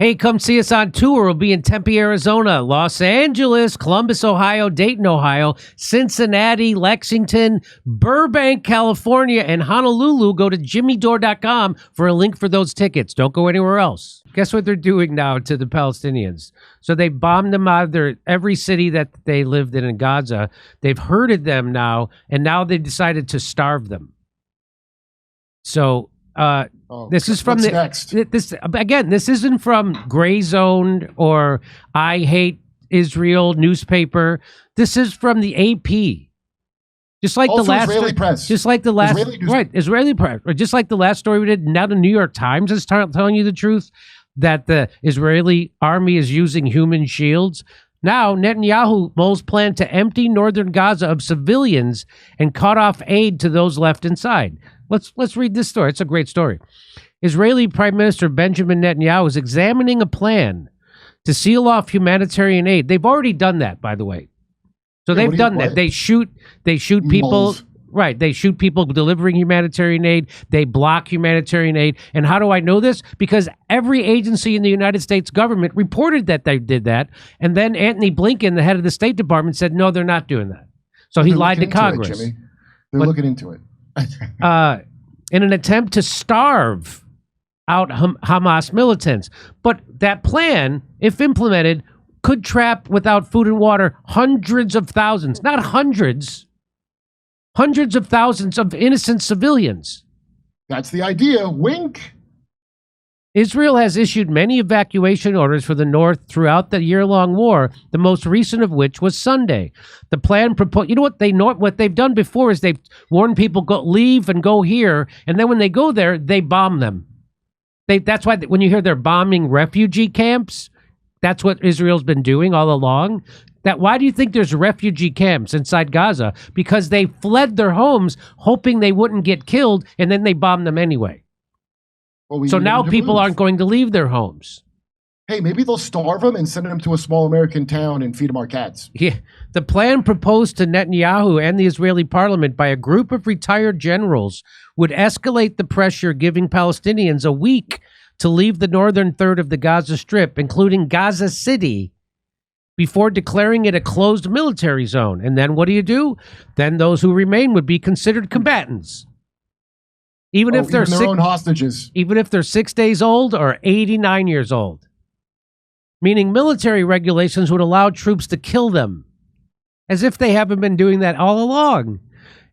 Hey, come see us on tour. We'll be in Tempe, Arizona, Los Angeles, Columbus, Ohio, Dayton, Ohio, Cincinnati, Lexington, Burbank, California, and Honolulu. Go to jimmydore.com for a link for those tickets. Don't go anywhere else. Guess what they're doing now to the Palestinians? So they bombed them out of every city that they lived in Gaza. They've herded them now, and now they've decided to starve them. So this is from this isn't from Gray Zone or I Hate Israel newspaper. This is from the AP. Just like also the last Israeli press. Just like the last Israeli press. Or just like the last story we did. Now the New York Times is telling you the truth that the Israeli army is using human shields. Now, Netanyahu mulls plan to empty northern Gaza of civilians and cut off aid to those left inside. Let's read this story. It's a great story. Israeli Prime Minister Benjamin Netanyahu is examining a plan to seal off humanitarian aid. They've already done that, by the way. So they've done that. They shoot people. Moles. Right. They shoot people delivering humanitarian aid. They block humanitarian aid. And how do I know this? Because every agency in the United States government reported that they did that. And then Antony Blinken, the head of the State Department, said, no, they're not doing that. So he lied to Congress. They're looking into it. In an attempt to starve out Hamas militants. But that plan, if implemented, could trap without food and water hundreds of thousands, not hundreds of thousands of innocent civilians. That's the idea. Wink. Israel has issued many evacuation orders for the north throughout the year-long war, the most recent of which was Sunday. The plan proposed, you know what they've done before is they've warned people leave and go here, and then when they go there, they bomb them. That's why when you hear they're bombing refugee camps, that's what Israel's been doing all along. Why do you think there's refugee camps inside Gaza? Because they fled their homes hoping they wouldn't get killed, and then they bombed them anyway. Well, so now people aren't going to leave their homes. Hey, maybe they'll starve them and send them to a small American town and feed them our cats. Yeah. The plan proposed to Netanyahu and the Israeli parliament by a group of retired generals would escalate the pressure, giving Palestinians a week to leave the northern third of the Gaza Strip, including Gaza City, before declaring it a closed military zone. And then what do? Then those who remain would be considered combatants. Even if they're their own hostages. Even if they're 6 days old or 89 years old. Meaning military regulations would allow troops to kill them. As if they haven't been doing that all along.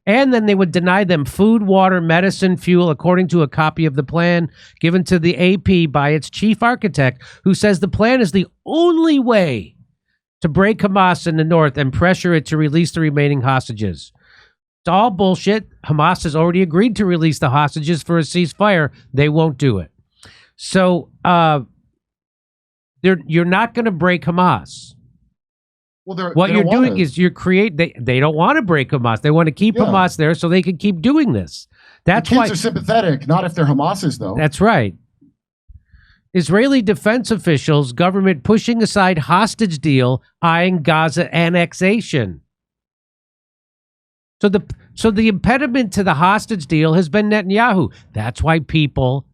And then they would deny them food, water, medicine, fuel, according to a copy of the plan given to the AP by its chief architect, who says the plan is the only way to break Hamas in the north and pressure it to release the remaining hostages. It's all bullshit. Hamas has already agreed to release the hostages for a ceasefire. They won't do it. So you're not going to break Hamas. Well, what you're doing is they don't want to break Hamas. They want to keep Hamas there so they can keep doing this. That's the kids why are sympathetic, not if they're Hamas's, though. That's right. Israeli defense officials, government pushing aside hostage deal, eyeing Gaza annexation. So the impediment to the hostage deal has been Netanyahu. That's why people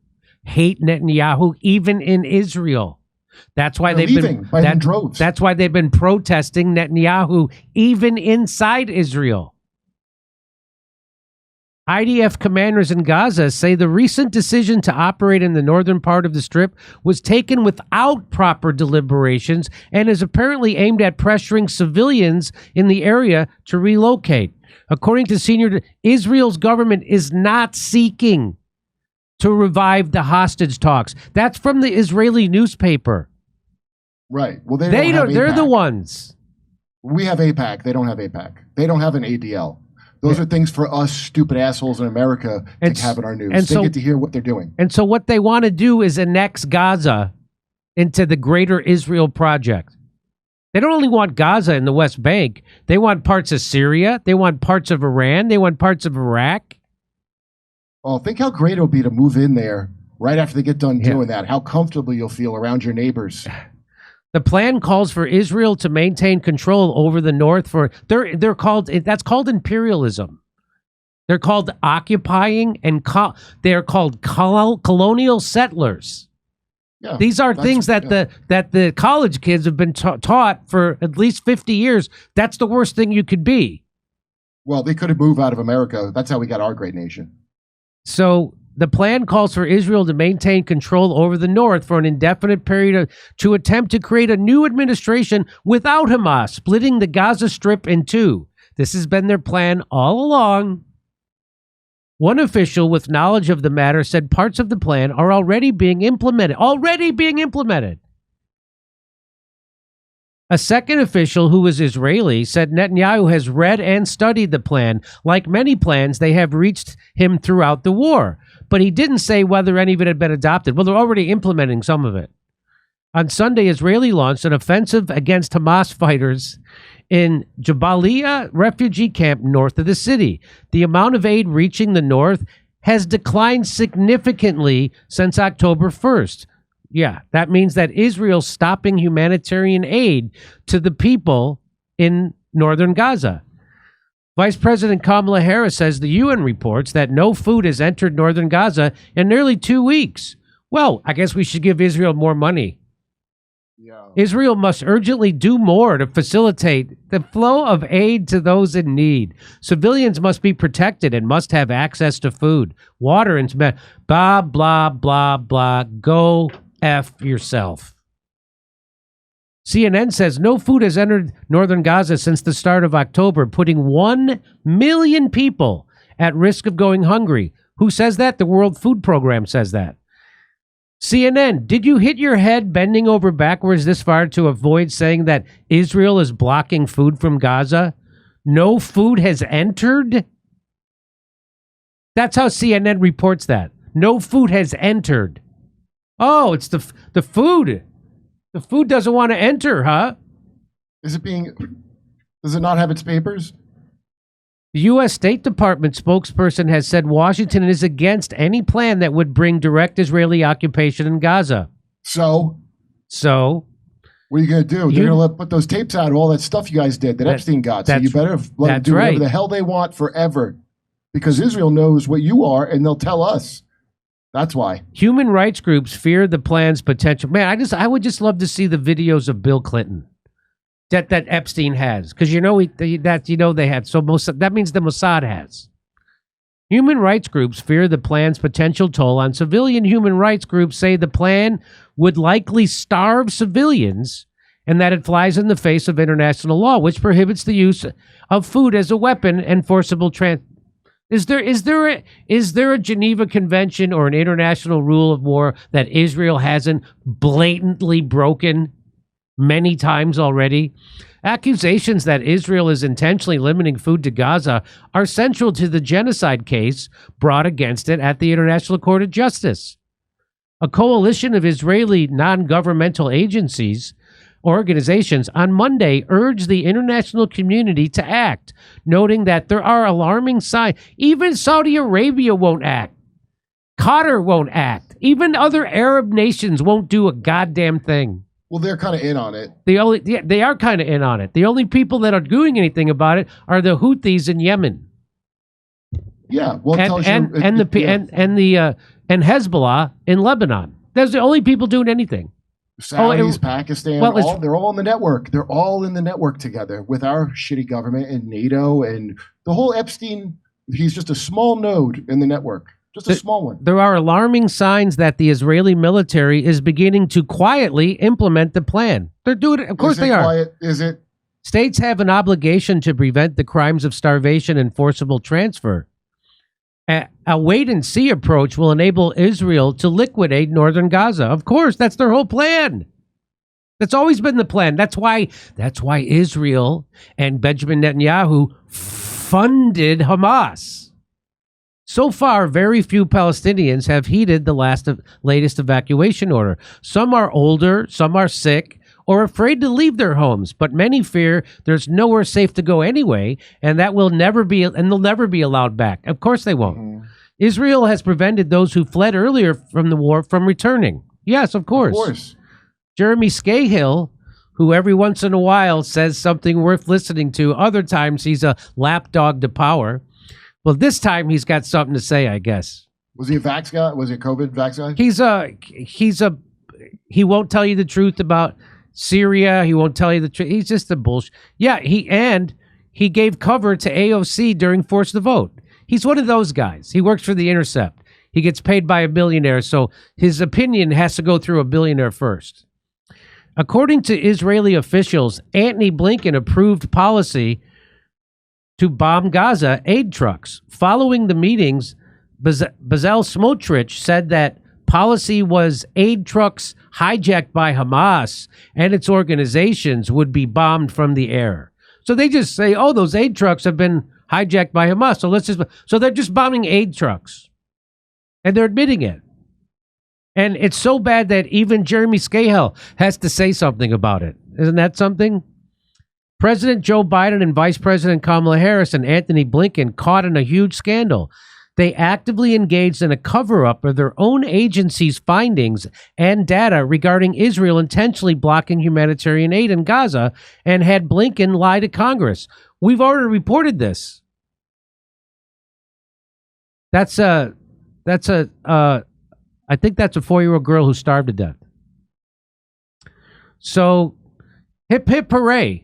hate Netanyahu, even in Israel. That's why that's why they've been protesting Netanyahu, even inside Israel. IDF commanders in Gaza say the recent decision to operate in the northern part of the Strip was taken without proper deliberations and is apparently aimed at pressuring civilians in the area to relocate. According to Israel's government is not seeking to revive the hostage talks. That's from the Israeli newspaper. Right. Well, they're the ones. We have AIPAC. They don't have AIPAC. They don't have an ADL. Those are things for us stupid assholes in America to have in our news. They get to hear what they're doing. And so what they want to do is annex Gaza into the greater Israel project. They don't only want Gaza and the West Bank. They want parts of Syria. They want parts of Iran. They want parts of Iraq. Oh, think how great it'll be to move in there right after they get done doing that. How comfortable you'll feel around your neighbors. The plan calls for Israel to maintain control over the north. That's called imperialism. They're called occupying, and they're called colonial settlers. Yeah, these are things that the college kids have been taught for at least 50 years. That's the worst thing you could be. Well, they could have moved out of America. That's how we got our great nation. So the plan calls for Israel to maintain control over the north for an indefinite period to attempt to create a new administration without Hamas, splitting the Gaza Strip in two. This has been their plan all along. One official with knowledge of the matter said parts of the plan are already being implemented. A second official who was Israeli said Netanyahu has read and studied the plan. Like many plans, they have reached him throughout the war. But he didn't say whether any of it had been adopted. Well, they're already implementing some of it. On Sunday, Israeli launched an offensive against Hamas fighters in Jabalia refugee camp north of the city. The amount of aid reaching the north has declined significantly since October 1st. Yeah, that means that Israel's stopping humanitarian aid to the people in northern Gaza. Vice President Kamala Harris says the UN reports that no food has entered northern Gaza in nearly 2 weeks. Well, I guess we should give Israel more money. Yeah. Israel must urgently do more to facilitate the flow of aid to those in need. Civilians must be protected and must have access to food, water, and blah, blah, blah, blah. Go F yourself. CNN says no food has entered northern Gaza since the start of October, putting 1 million people at risk of going hungry. Who says that? The World Food Program says that. CNN, did you hit your head bending over backwards this far to avoid saying that Israel is blocking food from Gaza? No food has entered? That's how CNN reports that. No food has entered. Oh, it's the food. The food doesn't want to enter, huh? Does it not have its papers? The U.S. State Department spokesperson has said Washington is against any plan that would bring direct Israeli occupation in Gaza. So? What are you going to do? They're going to put those tapes out of all that stuff you guys did that Epstein got. So you better let them do whatever the hell they want forever. Because Israel knows what you are, and they'll tell us. That's why. Human rights groups fear the plan's potential. Man, I would just love to see the videos of Bill Clinton that Epstein has, because they had. So that means the Mossad has. Human rights groups fear the plan's potential toll on civilian. Human rights groups say the plan would likely starve civilians, and that it flies in the face of international law, which prohibits the use of food as a weapon and forcible Is there a Geneva Convention or an international rule of war that Israel hasn't blatantly broken many times already? Accusations that Israel is intentionally limiting food to Gaza are central to the genocide case brought against it at the International Court of Justice. A coalition of Israeli non-governmental organizations on Monday urged the international community to act, noting that there are alarming signs. Even Saudi Arabia won't act. Qatar won't act. Even other Arab nations won't do a goddamn thing. Well, they're kind of in on it. They are kind of in on it. The only people that are doing anything about it are the Houthis in Yemen. Yeah, well, and Hezbollah in Lebanon. Those are the only people doing anything. Saudis, Pakistan, they're all in the network. They're all in the network together with our shitty government and NATO and the whole Epstein. He's just a small node in the network, just a small one. There are alarming signs that the Israeli military is beginning to quietly implement the plan. They're doing it. Of course they are. Is it? States have an obligation to prevent the crimes of starvation and forcible transfer. A wait-and-see approach will enable Israel to liquidate northern Gaza. Of course, that's their whole plan. That's always been the plan. That's why Israel and Benjamin Netanyahu funded Hamas. So far, very few Palestinians have heeded the latest evacuation order. Some are older, some are sick, or afraid to leave their homes, but many fear there's nowhere safe to go anyway, and they'll never be allowed back. Of course they won't. Mm-hmm. Israel has prevented those who fled earlier from the war from returning. Yes, of course. Of course. Jeremy Scahill, who every once in a while says something worth listening to, other times he's a lapdog to power. Well, this time he's got something to say, I guess. Was he a vax guy? Was he a COVID vax guy? He won't tell you the truth about Syria. He won't tell you the truth. He's just a bullshit. Yeah, he gave cover to AOC during Force the Vote. He's one of those guys. He works for The Intercept. He gets paid by a billionaire, so his opinion has to go through a billionaire first. According to Israeli officials, Antony Blinken approved policy to bomb Gaza aid trucks. Following the meetings, Bezalel Smotrich said that policy was aid trucks hijacked by Hamas and its organizations would be bombed from the air. So they just say, oh, those aid trucks have been hijacked by Hamas. So they're just bombing aid trucks. And they're admitting it. And it's so bad that even Jeremy Scahill has to say something about it. Isn't that something? President Joe Biden and Vice President Kamala Harris and Antony Blinken caught in a huge scandal. They actively engaged in a cover-up of their own agency's findings and data regarding Israel intentionally blocking humanitarian aid in Gaza and had Blinken lie to Congress. We've already reported this. I think that's a 4-year-old girl who starved to death. So, hip hip hooray.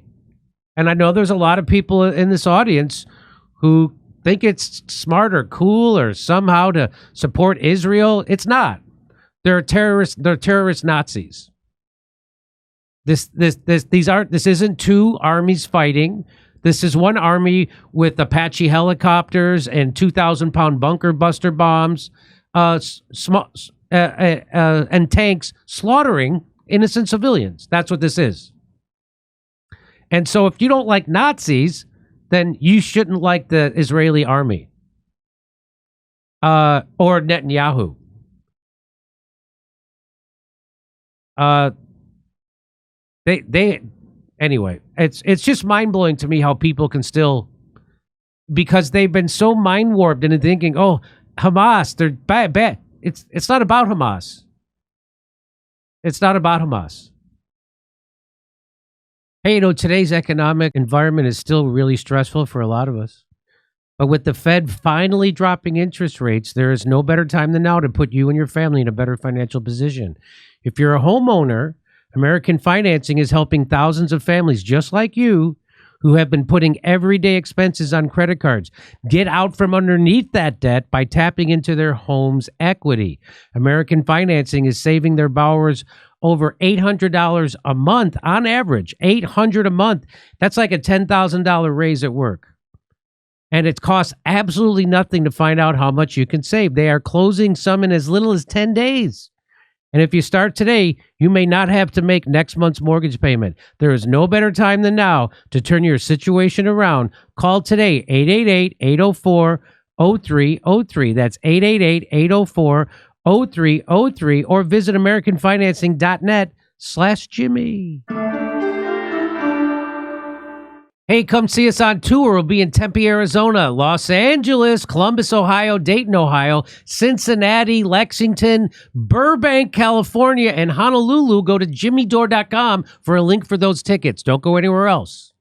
And I know there's a lot of people in this audience who think it's smart or cool or somehow to support Israel. It's not. They're terrorists. They're terrorist Nazis. This isn't two armies fighting. This is one army with Apache helicopters and 2,000-pound bunker buster bombs, and tanks slaughtering innocent civilians. That's what this is. And so, if you don't like Nazis, then you shouldn't like the Israeli army or Netanyahu. Anyway, it's just mind-blowing to me how people can still, because they've been so mind-warped into thinking, oh, Hamas, they're bad. It's not about Hamas. It's not about Hamas. Hey, today's economic environment is still really stressful for a lot of us. But with the Fed finally dropping interest rates, there is no better time than now to put you and your family in a better financial position. If you're a homeowner, American Financing is helping thousands of families just like you who have been putting everyday expenses on credit cards get out from underneath that debt by tapping into their home's equity. American Financing is saving their borrowers over $800 a month on average. $800 a month. That's like a $10,000 raise at work. And it costs absolutely nothing to find out how much you can save. They are closing some in as little as 10 days. And if you start today, you may not have to make next month's mortgage payment. There is no better time than now to turn your situation around. Call today, 888-804-0303. That's 888-804-0303, or visit AmericanFinancing.net/Jimmy. Hey, come see us on tour. We'll be in Tempe, Arizona, Los Angeles, Columbus, Ohio, Dayton, Ohio, Cincinnati, Lexington, Burbank, California, and Honolulu. Go to jimmydore.com for a link for those tickets. Don't go anywhere else.